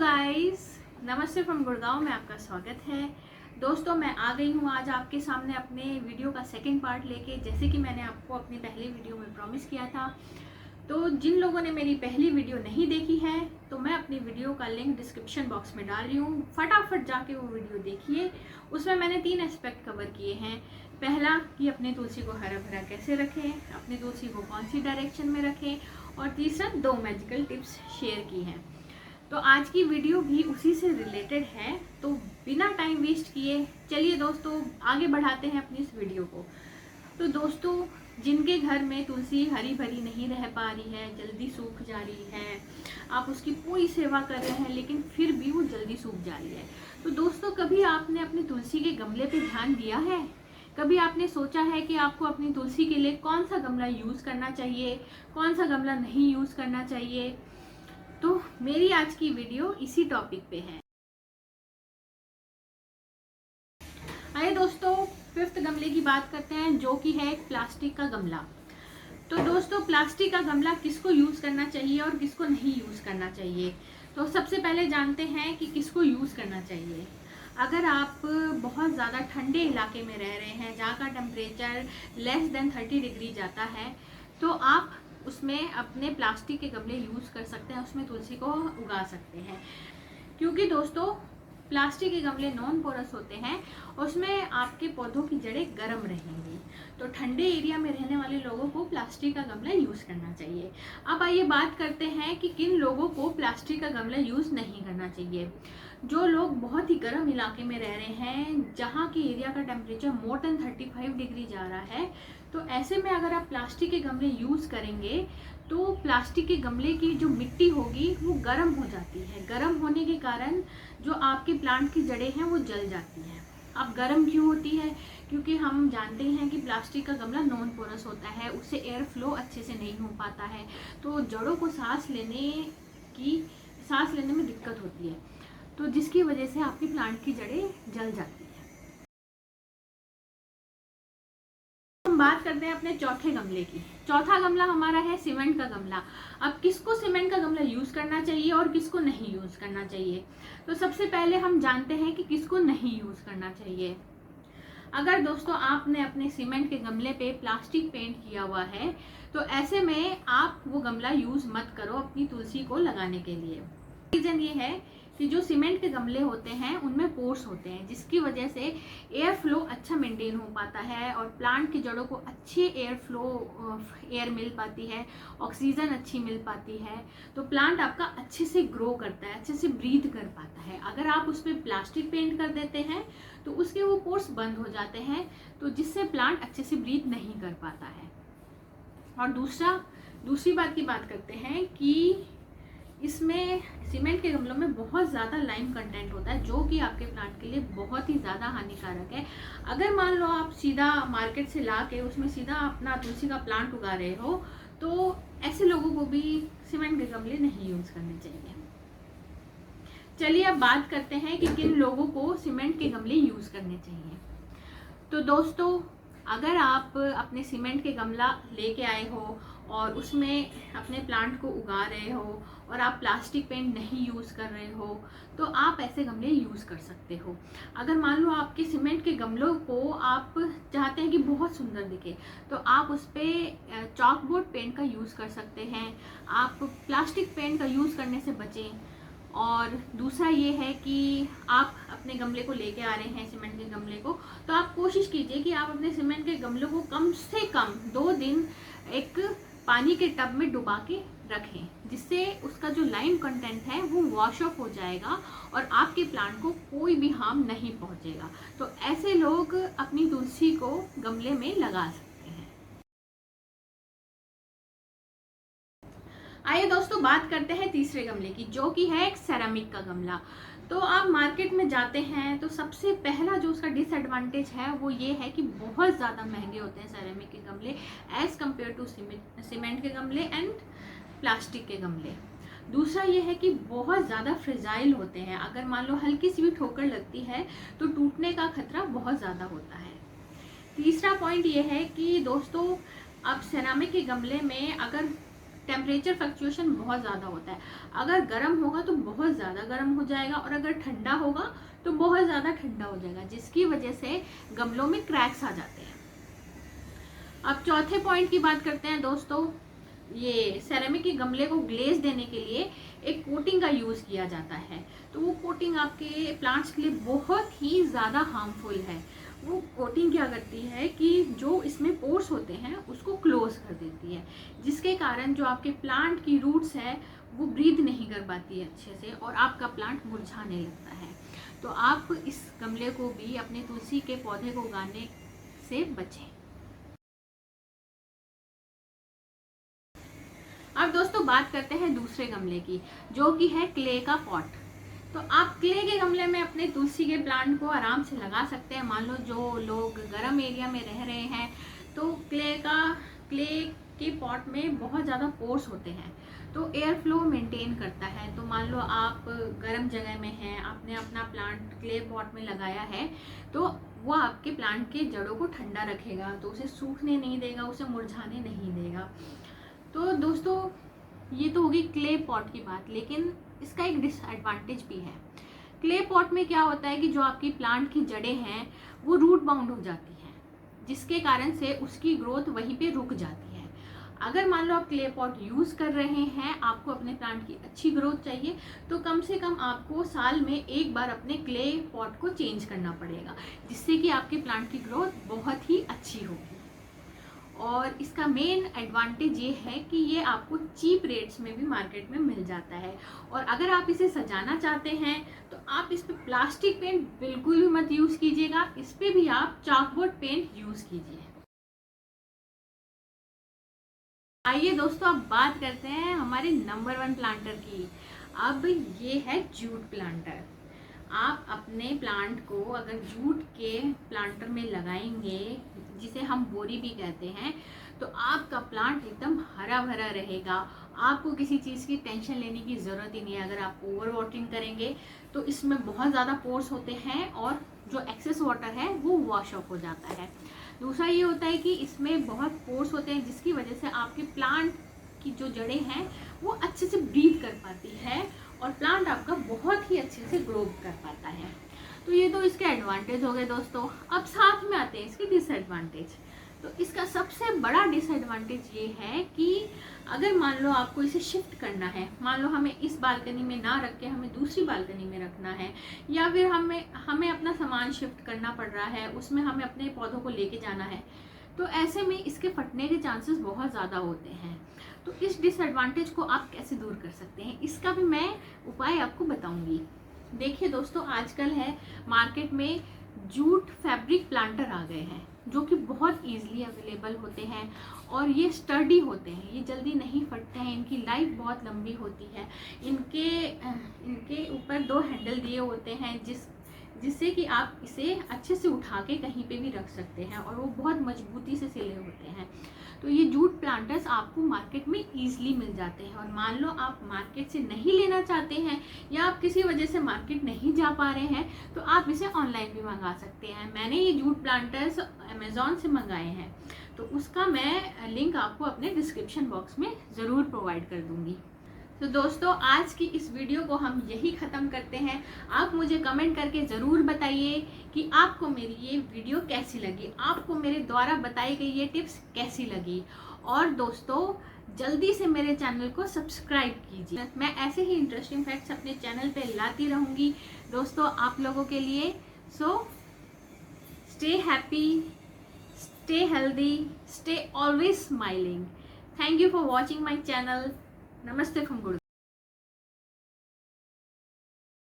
Guys, नमस्ते from Gurgaon में आपका स्वागत है। दोस्तों, मैं आ गई हूँ आज आपके सामने अपने वीडियो का सेकंड पार्ट लेके। जैसे कि मैंने आपको अपनी पहली वीडियो में प्रॉमिस किया था, तो जिन लोगों ने मेरी पहली वीडियो नहीं देखी है तो मैं अपनी वीडियो का लिंक डिस्क्रिप्शन बॉक्स में डाल रही हूँ। फटाफट जाके वो वीडियो देखिए। उसमें मैंने 3 एस्पेक्ट कवर किए हैं। पहला कि अपनी तुलसी को हरा भरा कैसे रखें, अपनी तुलसी को कौन सी डायरेक्शन में रखें, और तीसरा 2 मैजिकल टिप्स शेयर की हैं। तो आज की वीडियो भी उसी से रिलेटेड है। तो बिना टाइम वेस्ट किए चलिए दोस्तों आगे बढ़ाते हैं अपनी इस वीडियो को। तो दोस्तों, जिनके घर में तुलसी हरी भरी नहीं रह पा रही है, जल्दी सूख जा रही है, आप उसकी पूरी सेवा कर रहे हैं लेकिन फिर भी वो जल्दी सूख जा रही है, तो दोस्तों कभी आपने अपनी तुलसी के गमले पे ध्यान दिया है? कभी आपने सोचा है कि आपको अपनी तुलसी के लिए कौन सा गमला यूज़ करना चाहिए, कौन सा गमला नहीं यूज़ करना चाहिए? तो मेरी आज की वीडियो इसी टॉपिक पे है। आइए दोस्तों, 5th गमले की बात करते हैं, जो कि है एक प्लास्टिक का गमला। तो दोस्तों, प्लास्टिक का गमला किसको यूज़ करना चाहिए और किसको नहीं यूज़ करना चाहिए? तो सबसे पहले जानते हैं कि किसको यूज़ करना चाहिए। अगर आप बहुत ज़्यादा ठंडे इलाके में रह रहे हैं, जहाँ का टेम्परेचर लेस देन 30 डिग्री जाता है, तो आप उसमें अपने प्लास्टिक के गमले यूज़ कर सकते हैं, उसमें तुलसी को उगा सकते हैं। क्योंकि दोस्तों, प्लास्टिक के गमले नॉन पोरस होते हैं, उसमें आपके पौधों की जड़ें गर्म रहेंगी। तो ठंडे एरिया में रहने वाले लोगों को प्लास्टिक का गमला यूज़ करना चाहिए। अब आइए बात करते हैं कि किन लोगों को प्लास्टिक का गमला यूज़ नहीं करना चाहिए। जो लोग बहुत ही गर्म इलाके में रह रहे हैं, जहाँ की एरिया का टेम्परेचर मोर देन 35 डिग्री जा रहा है, तो ऐसे में अगर आप प्लास्टिक के गमले यूज़ करेंगे तो प्लास्टिक के गमले की जो मिट्टी होगी वो गर्म हो जाती है। गर्म होने के कारण जो आपके प्लांट की जड़ें हैं वो जल जाती हैं। अब गर्म क्यों होती है? क्योंकि हम जानते हैं कि प्लास्टिक का गमला नॉन पोरस होता है, उससे एयर फ्लो अच्छे से नहीं हो पाता है, तो जड़ों को सांस लेने में दिक्कत होती है, तो जिसकी वजह से आपकी प्लांट की जड़ें जल जाती है। हम बात करते हैं अपने चौथे गमले की। चौथा गमला हमारा है सीमेंट का गमला। अब किसको सीमेंट का गमला यूज़ करना चाहिए और किसको नहीं यूज़ करना चाहिए? तो सबसे पहले हम जानते हैं कि किसको नहीं यूज़ करना चाहिए। अगर दोस्तों आपने अपने सीमेंट के गमले पे प्लास्टिक पेंट किया हुआ है, तो ऐसे में आप वो गमला यूज़ मत करो अपनी तुलसी को लगाने के लिए। रीज़न ये है कि जो सीमेंट के गमले होते हैं उनमें पोर्स होते हैं, जिसकी वजह से एयर फ्लो अच्छा मेंटेन हो पाता है और प्लांट की जड़ों को अच्छी एयर मिल पाती है, ऑक्सीजन अच्छी मिल पाती है, तो प्लांट आपका अच्छे से ग्रो करता है, अच्छे से ब्रीथ कर पाता है। अगर आप उस पर प्लास्टिक पेंट कर देते हैं तो उसके वो पोर्स बंद हो जाते हैं, तो जिससे प्लांट अच्छे से ब्रीथ नहीं कर पाता है। और दूसरी बात की बात करते हैं कि इसमें सीमेंट के गमलों में बहुत ज़्यादा लाइम कंटेंट होता है, जो कि आपके प्लांट के लिए बहुत ही ज़्यादा हानिकारक है। अगर मान लो आप सीधा मार्केट से ला के उसमें सीधा अपना तुलसी का प्लांट उगा रहे हो, तो ऐसे लोगों को भी सीमेंट के गमले नहीं यूज़ करने चाहिए। चलिए अब बात करते हैं कि किन लोगों को सीमेंट के गमले यूज़ करने चाहिए। तो दोस्तों, अगर आप अपने सीमेंट के गमला लेके आए हो और उसमें अपने प्लांट को उगा रहे हो और आप प्लास्टिक पेंट नहीं यूज़ कर रहे हो, तो आप ऐसे गमले यूज़ कर सकते हो। अगर मान लो आपके सीमेंट के गमलों को आप चाहते हैं कि बहुत सुंदर दिखे, तो आप उस पर चॉकबोर्ड पेंट का यूज़ कर सकते हैं। आप प्लास्टिक पेंट का यूज़ करने से बचें। और दूसरा ये है कि आप अपने गमले को लेके आ रहे हैं, सीमेंट के गमले को, तो आप कोशिश कीजिए कि आप अपने सीमेंट के गमलों को कम से कम 2 दिन एक पानी के टब में डुबा के रखें, जिससे उसका जो लाइम कंटेंट है वो वॉश ऑफ हो जाएगा और आपके प्लांट को कोई भी हार्म नहीं पहुंचेगा। तो ऐसे लोग अपनी तुलसी को गमले में लगा सकते हैं। आइए दोस्तों बात करते हैं तीसरे गमले की, जो कि है एक सेरामिक का गमला। तो आप मार्केट में जाते हैं तो सबसे पहला जो उसका डिसएडवांटेज है वो ये है कि बहुत ज़्यादा महंगे होते हैं सेरामिक के गमले एज़ कम्पेयर टू सीमेंट के गमले एंड प्लास्टिक के गमले। दूसरा ये है कि बहुत ज़्यादा फ्रेजाइल होते हैं, अगर मान लो हल्की सी भी ठोकर लगती है तो टूटने का खतरा बहुत ज़्यादा होता है। तीसरा पॉइंट ये है कि दोस्तों, अब सेरामिक के गमले में अगर टेम्परेचर फ्लक्चुएशन बहुत ज़्यादा होता है। अगर गर्म होगा तो बहुत ज़्यादा गर्म हो जाएगा और अगर ठंडा होगा तो बहुत ज़्यादा ठंडा हो जाएगा, जिसकी वजह से गमलों में क्रैक्स आ जाते हैं। अब चौथे पॉइंट की बात करते हैं दोस्तों। ये सेरेमिक के गमले को ग्लेज देने के लिए एक कोटिंग का यूज़ किया जाता है। तो वो कोटिंग आपके प्लांट्स के लिए बहुत ही ज़्यादा हार्मफुल है। वो कोटिंग क्या करती है कि जो इसमें पोर्स होते हैं उसको क्लोज कर देती है, जिसके कारण जो आपके प्लांट की रूट्स है वो ब्रीथ नहीं कर पाती है अच्छे से और आपका प्लांट मुरझाने लगता है। तो आप इस गमले को भी अपने तुलसी के पौधे को उगाने से बचें। अब दोस्तों बात करते हैं दूसरे गमले की, जो कि है क्ले का पॉट। तो आप क्ले के गमले में अपने तुलसी के प्लांट को आराम से लगा सकते हैं। मान लो जो लोग गर्म एरिया में रह रहे हैं तो क्ले के पॉट में बहुत ज़्यादा पोर्स होते हैं, तो एयर फ्लो मेंटेन करता है। तो मान लो आप गर्म जगह में हैं, आपने अपना प्लांट क्ले पॉट में लगाया है, तो वो आपके प्लांट के जड़ों को ठंडा रखेगा, तो उसे सूखने नहीं देगा, उसे मुरझाने नहीं देगा। तो दोस्तों ये तो होगी क्ले पॉट की बात, लेकिन इसका एक डिसएडवांटेज भी है। क्ले पॉट में क्या होता है कि जो आपकी प्लांट की जड़ें हैं वो रूट बाउंड हो जाती हैं, जिसके कारण से उसकी ग्रोथ वहीं पे रुक जाती है। अगर मान लो आप क्ले पॉट यूज़ कर रहे हैं, आपको अपने प्लांट की अच्छी ग्रोथ चाहिए, तो कम से कम आपको साल में एक बार अपने क्ले पॉट को चेंज करना पड़ेगा, जिससे कि आपके प्लांट की ग्रोथ बहुत ही अच्छी होगी। और इसका मेन एडवांटेज ये है कि ये आपको चीप रेट्स में भी मार्केट में मिल जाता है। और अगर आप इसे सजाना चाहते हैं तो आप इस पे प्लास्टिक पेंट बिल्कुल भी मत यूज़ कीजिएगा, इस पे भी आप चाकबोर्ड पेंट यूज़ कीजिए। आइए दोस्तों अब बात करते हैं हमारे नंबर 1 प्लांटर की। अब ये है जूट प्लांटर। आप अपने प्लांट को अगर जूट के प्लांटर में लगाएंगे, जिसे हम बोरी भी कहते हैं, तो आपका प्लांट एकदम हरा भरा रहेगा। आपको किसी चीज़ की टेंशन लेने की ज़रूरत ही नहीं है। अगर आप ओवर वाटरिंग करेंगे तो इसमें बहुत ज़्यादा पोर्स होते हैं और जो एक्सेस वाटर है वो वॉश ऑफ हो जाता है। दूसरा ये होता है कि इसमें बहुत पोर्स होते हैं, जिसकी वजह से आपके प्लांट की जो जड़ें हैं वो अच्छे से ब्रीथ कर पाती है और प्लांट आपका बहुत ही अच्छे से ग्रो कर पाता है। तो ये तो इसके एडवांटेज हो गए दोस्तों। अब साथ में आते हैं इसके डिसएडवांटेज। तो इसका सबसे बड़ा डिसएडवांटेज ये है कि अगर मान लो आपको इसे शिफ्ट करना है, मान लो हमें इस बालकनी में ना रख के हमें दूसरी बालकनी में रखना है, या फिर हमें अपना सामान शिफ्ट करना पड़ रहा है, उसमें हमें अपने पौधों को लेके जाना है, तो ऐसे में इसके फटने के चांसेस बहुत ज़्यादा होते हैं। तो इस डिसएडवांटेज को आप कैसे दूर कर सकते हैं, इसका भी मैं उपाय आपको बताऊंगी। देखिए दोस्तों, आजकल है मार्केट में जूट फैब्रिक प्लांटर आ गए हैं, जो कि बहुत ईजिली अवेलेबल होते हैं और ये स्टर्डी होते हैं, ये जल्दी नहीं फटते हैं, इनकी लाइफ बहुत लंबी होती है। इनके ऊपर 2 हैंडल दिए होते हैं जिससे कि आप इसे अच्छे से उठा के कहीं पे भी रख सकते हैं और वो बहुत मजबूती से सिले होते हैं। तो ये जूट प्लांटर्स आपको मार्केट में ईजिली मिल जाते हैं। और मान लो आप मार्केट से नहीं लेना चाहते हैं या आप किसी वजह से मार्केट नहीं जा पा रहे हैं, तो आप इसे ऑनलाइन भी मंगा सकते हैं। मैंने ये जूट प्लांटर्स अमेज़ॉन से मंगाए हैं, तो उसका मैं लिंक आपको अपने डिस्क्रिप्शन बॉक्स में ज़रूर प्रोवाइड कर दूँगी। तो दोस्तों, आज की इस वीडियो को हम यही ख़त्म करते हैं। आप मुझे कमेंट करके ज़रूर बताइए कि आपको मेरी ये वीडियो कैसी लगी, आपको मेरे द्वारा बताई गई ये टिप्स कैसी लगी। और दोस्तों, जल्दी से मेरे चैनल को सब्सक्राइब कीजिए। मैं ऐसे ही इंटरेस्टिंग फैक्ट्स अपने चैनल पे लाती रहूँगी दोस्तों आप लोगों के लिए। So stay happy, stay healthy, stay always smiling. Thank you for watching my channel. Namaste from Guru.